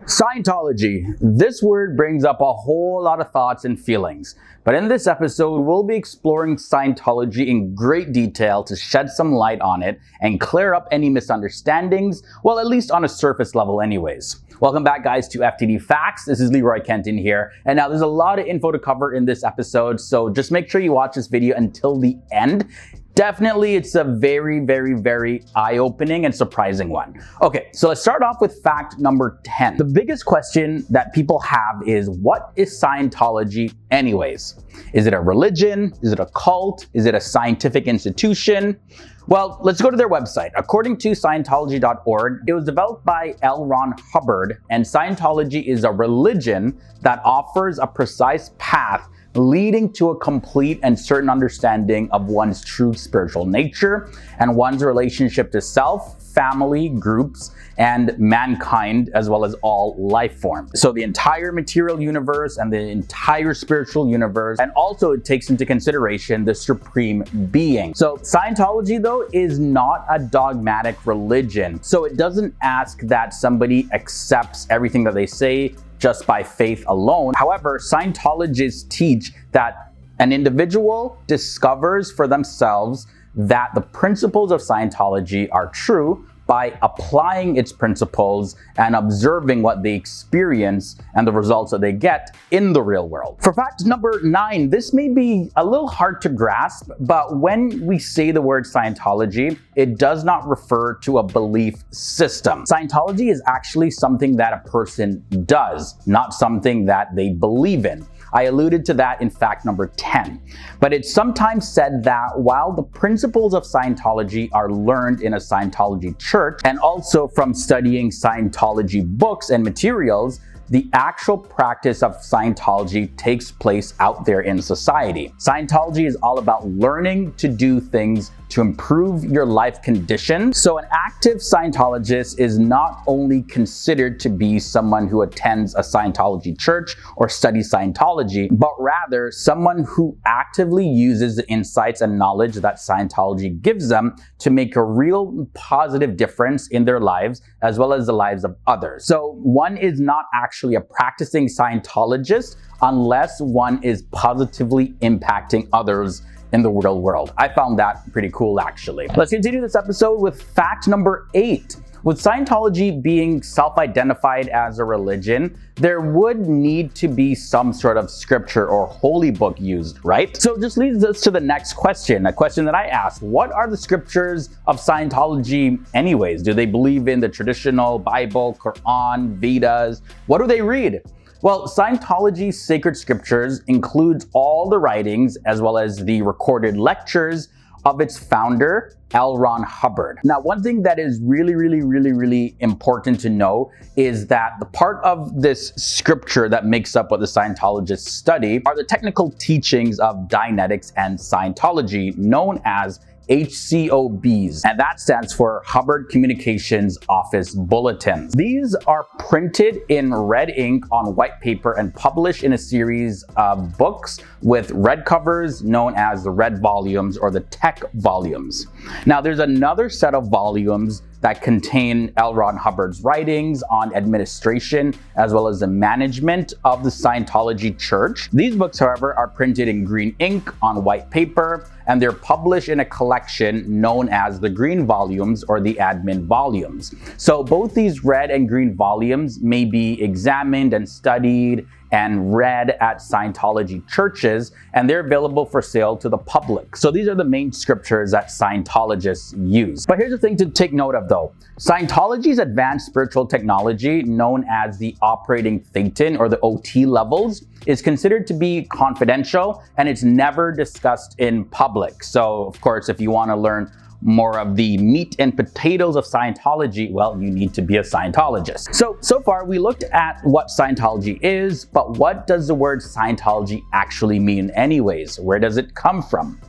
Scientology. This word brings up a whole lot of thoughts and feelings. But in this episode, we'll be exploring Scientology in great detail to shed some light on it and clear up any misunderstandings, well, at least on a surface level anyways. Welcome back, guys, to FTD Facts. This is Leroy Kenton here. And now there's a lot of info to cover in this episode, so just make sure you watch this video until the end. Definitely, it's a very eye-opening and surprising one. Okay, so let's start off with fact number 10. The biggest question that people have is, what is Scientology anyways? Is it a religion? Is it a cult? Is it a scientific institution? Well, let's go to their website. According to Scientology.org, it was developed by L. Ron Hubbard, and Scientology is a religion that offers a precise path leading to a complete and certain understanding of one's true spiritual nature and one's relationship to self, family, groups, and mankind, as well as all life forms. So the entire material universe and the entire spiritual universe, and also it takes into consideration the supreme being. So Scientology, though, is not a dogmatic religion. So it doesn't ask that somebody accepts everything that they say just by faith alone. However, Scientologists teach that an individual discovers for themselves that the principles of Scientology are true by applying its principles and observing what they experience and the results that they get in the real world. For fact number 9, this may be a little hard to grasp, but when we say the word Scientology, it does not refer to a belief system. Scientology is actually something that a person does, not something that they believe in. I alluded to that in fact number 10. But it's sometimes said that while the principles of Scientology are learned in a Scientology church and also from studying Scientology books and materials, the actual practice of Scientology takes place out there in society. Scientology is all about learning to do things to improve your life condition. So an active Scientologist is not only considered to be someone who attends a Scientology church or studies Scientology, but rather someone who actively uses the insights and knowledge that Scientology gives them to make a real positive difference in their lives as well as the lives of others. So one is not actually a practicing Scientologist unless one is positively impacting others in the real world. I found that pretty cool, actually. Let's continue this episode with fact number 8. With Scientology being self-identified as a religion, there would need to be some sort of scripture or holy book used, right? So just leads us to the next question, a question that I asked. What are the scriptures of Scientology anyways? Do they believe in the traditional Bible, Quran, Vedas? What do they read? Well, Scientology's sacred scriptures includes all the writings as well as the recorded lectures of its founder, L. Ron Hubbard. Now, one thing that is really important to know is that the part of this scripture that makes up what the Scientologists study are the technical teachings of Dianetics and Scientology, known as HCOBs, and that stands for Hubbard Communications Office Bulletins. These are printed in red ink on white paper and published in a series of books with red covers known as the red volumes or the tech volumes. Now, there's another set of volumes that contain L. Ron Hubbard's writings on administration as well as the management of the Scientology church. These books, however, are printed in green ink on white paper, and they're published in a collection known as the green volumes or the admin volumes. So both these red and green volumes may be examined and studied and read at Scientology churches, and they're available for sale to the public. So these are the main scriptures that Scientologists use. But here's the thing to take note of, though. Scientology's advanced spiritual technology, known as the operating thetan or the OT levels, is considered to be confidential, and it's never discussed in public. So, of course, if you want to learn more of the meat and potatoes of Scientology, well, you need to be a Scientologist. So far we looked at what Scientology is, but what does the word Scientology actually mean anyways? Where does it come from?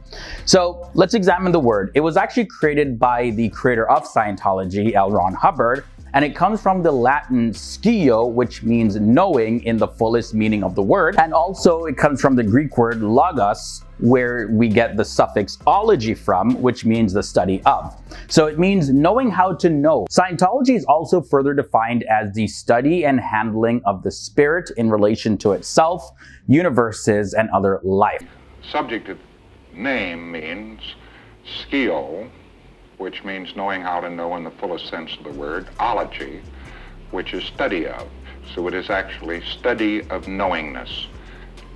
So let's examine the word. It was actually created by the creator of Scientology, L. Ron Hubbard, and it comes from the Latin "scio," which means knowing in the fullest meaning of the word, and also it comes from the Greek word logos, where we get the suffix ology from, which means the study of. So it means knowing how to know. Scientology is also further defined as the study and handling of the spirit in relation to itself, universes, and other life. Subjective name means "scio," which means knowing how to know in the fullest sense of the word, ology, which is study of. So it is actually study of knowingness.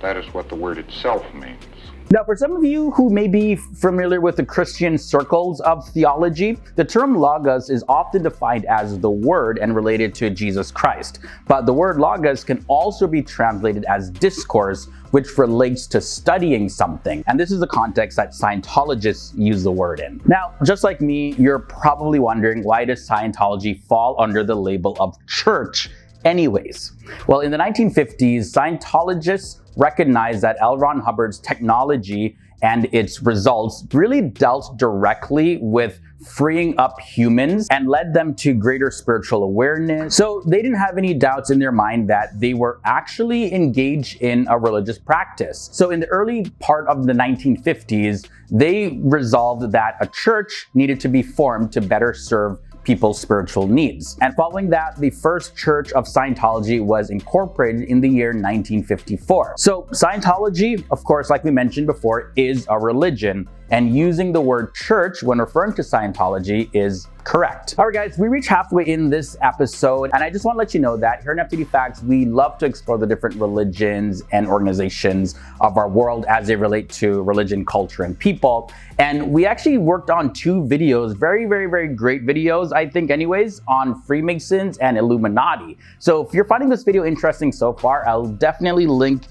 That is what the word itself means. Now, for some of you who may be familiar with the Christian circles of theology, the term logos is often defined as the word and related to Jesus Christ. But the word logos can also be translated as discourse, which relates to studying something. And this is the context that Scientologists use the word in. Now, just like me, you're probably wondering, why does Scientology fall under the label of church anyways? Well, in the 1950s, Scientologists recognized that L. Ron Hubbard's technology and its results really dealt directly with freeing up humans and led them to greater spiritual awareness. So they didn't have any doubts in their mind that they were actually engaged in a religious practice. So in the early part of the 1950s, they resolved that a church needed to be formed to better serve people's spiritual needs. And following that, the first Church of Scientology was incorporated in the year 1954. So Scientology, of course, like we mentioned before, is a religion, and using the word church when referring to Scientology is correct. All right, guys, we reached halfway in this episode, and I just want to let you know that here in FTD Facts, we love to explore the different religions and organizations of our world as they relate to religion, culture, and people. And we actually worked on 2 videos, very great videos, I think anyways, on Freemasons and Illuminati. So if you're finding this video interesting so far, I'll definitely link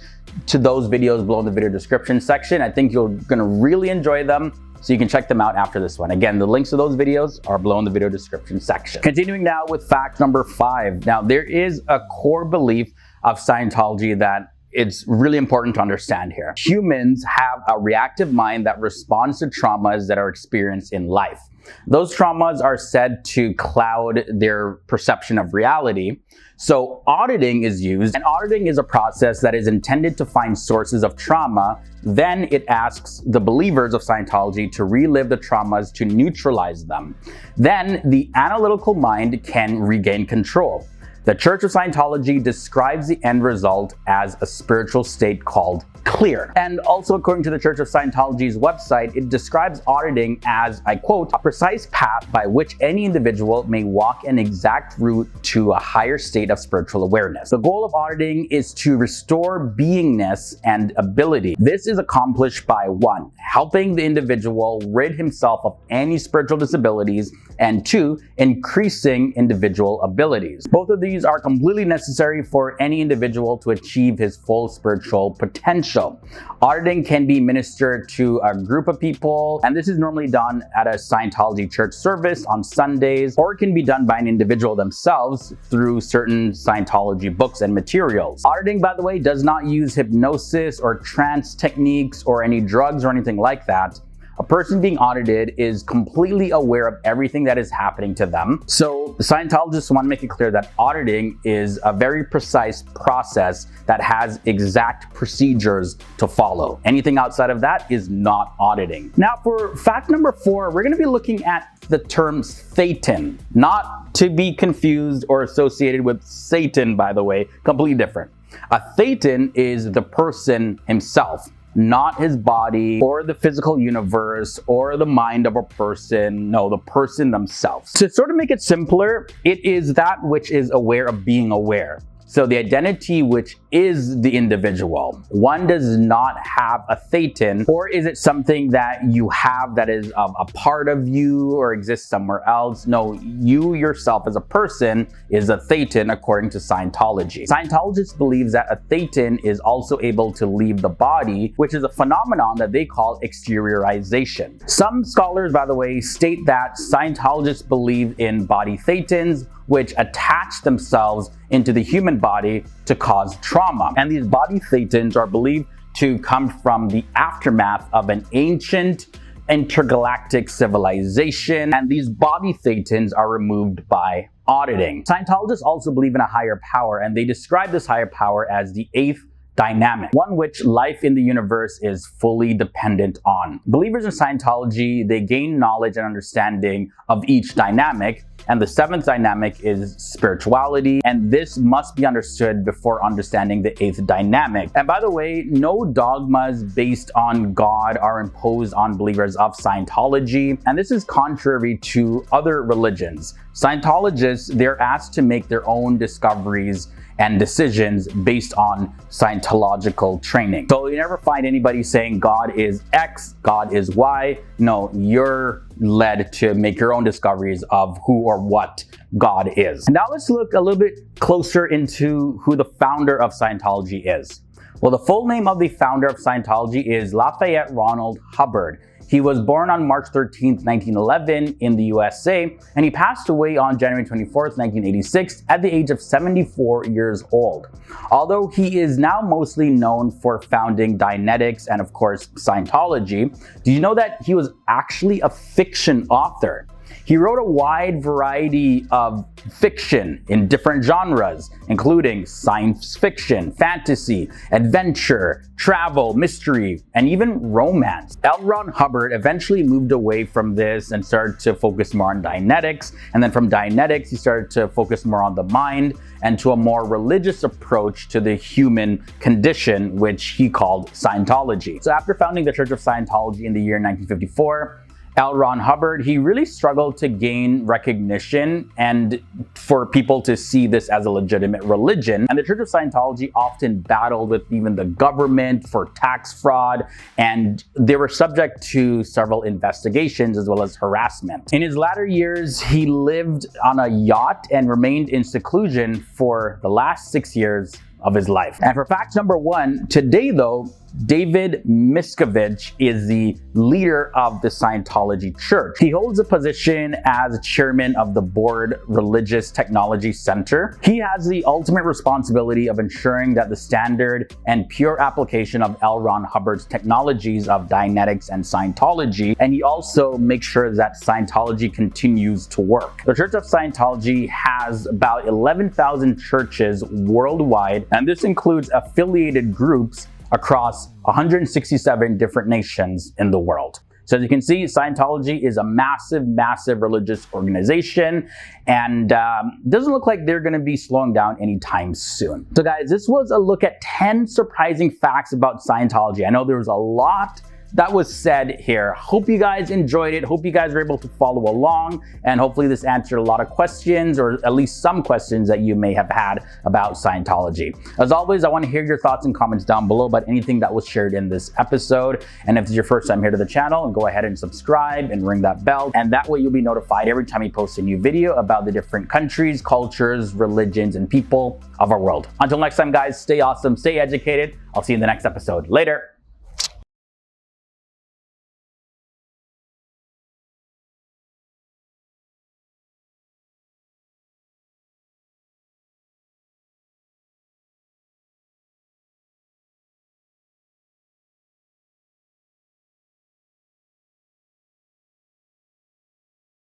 to those videos below in the video description section. I think you're gonna really enjoy them, so you can check them out after this one. Again, the links to those videos are below in the video description section. Continuing now with fact number 5. Now, there is a core belief of Scientology that it's really important to understand here. Humans have a reactive mind that responds to traumas that are experienced in life. Those traumas are said to cloud their perception of reality. So auditing is used, and auditing is a process that is intended to find sources of trauma. Then it asks the believers of Scientology to relive the traumas to neutralize them. Then the analytical mind can regain control. The Church of Scientology describes the end result as a spiritual state called clear. And also, according to the Church of Scientology's website, it describes auditing as, I quote, a precise path by which any individual may walk an exact route to a higher state of spiritual awareness. The goal of auditing is to restore beingness and ability. This is accomplished by 1, helping the individual rid himself of any spiritual disabilities, and 2, increasing individual abilities. Both of these are completely necessary for any individual to achieve his full spiritual potential. Auditing can be ministered to a group of people, and this is normally done at a Scientology church service on Sundays, or it can be done by an individual themselves through certain Scientology books and materials. Auditing, by the way, does not use hypnosis or trance techniques or any drugs or anything like that. A person being audited is completely aware of everything that is happening to them. So Scientologists want to make it clear that auditing is a very precise process that has exact procedures to follow. Anything outside of that is not auditing. Now, for fact number 4, we're going to be looking at the term Satan, not to be confused or associated with Satan, by the way, completely different. A Satan is the person himself, not his body or the physical universe or the mind of a person. No, the person themselves. To sort of make it simpler, it is that which is aware of being aware. So the identity which is the individual. One does not have a Satan, or is it something that you have that is a part of you or exists somewhere else? No, you yourself as a person is a Satan according to Scientology. Scientologists believe that a Satan is also able to leave the body, which is a phenomenon that they call exteriorization. Some scholars, by the way, state that Scientologists believe in body Satans, which attach themselves into the human body to cause trauma. And these body Satans are believed to come from the aftermath of an ancient intergalactic civilization. And these body Satans are removed by auditing. Scientologists also believe in a higher power, and they describe this higher power as the eighth dynamic, one which life in the universe is fully dependent on. Believers in Scientology, they gain knowledge and understanding of each dynamic, and the seventh dynamic is spirituality, and this must be understood before understanding the eighth dynamic. And by the way, no dogmas based on God are imposed on believers of Scientology, and this is contrary to other religions. Scientologists, they're asked to make their own discoveries and decisions based on Scientological training. So you never find anybody saying God is X, God is Y. No, you're led to make your own discoveries of who or what God is. And now let's look a little bit closer into who the founder of Scientology is. Well, the full name of the founder of Scientology is Lafayette Ronald Hubbard. He was born on March 13th, 1911 in the USA, and he passed away on January 24th, 1986 at the age of 74 years old. Although he is now mostly known for founding Dianetics and of course Scientology, do you know that he was actually a fiction author? He wrote a wide variety of fiction in different genres, including science fiction, fantasy, adventure, travel, mystery, and even romance. L. Ron Hubbard eventually moved away from this and started to focus more on Dianetics, and then from Dianetics he started to focus more on the mind and to a more religious approach to the human condition, which he called Scientology. So after founding the Church of Scientology in the year 1954, L. Ron Hubbard, he really struggled to gain recognition and for people to see this as a legitimate religion. And the Church of Scientology often battled with even the government for tax fraud, and they were subject to several investigations as well as harassment. In his latter years, he lived on a yacht and remained in seclusion for the last 6 years of his life. And for fact number one, today though, David Miscavige is the leader of the Scientology Church. He holds a position as chairman of the board Religious Technology Center. He has the ultimate responsibility of ensuring that the standard and pure application of L. Ron Hubbard's technologies of Dianetics and Scientology, and he also makes sure that Scientology continues to work. The Church of Scientology has about 11,000 churches worldwide, and this includes affiliated groups across 167 different nations in the world. So as you can see, Scientology is a massive, massive religious organization, and doesn't look like they're going to be slowing down anytime soon. So guys, this was a look at 10 surprising facts about Scientology. I know there was a lot that was said here. Hope you guys enjoyed it. Hope you guys were able to follow along, and hopefully this answered a lot of questions, or at least some questions that you may have had about Scientology. As always, I want to hear your thoughts and comments down below about anything that was shared in this episode. And if it's your first time here to the channel, go ahead and subscribe and ring that bell, and that way you'll be notified every time we post a new video about the different countries, cultures, religions, and people of our world. Until next time guys, stay awesome, stay educated. I'll see you in the next episode. Later.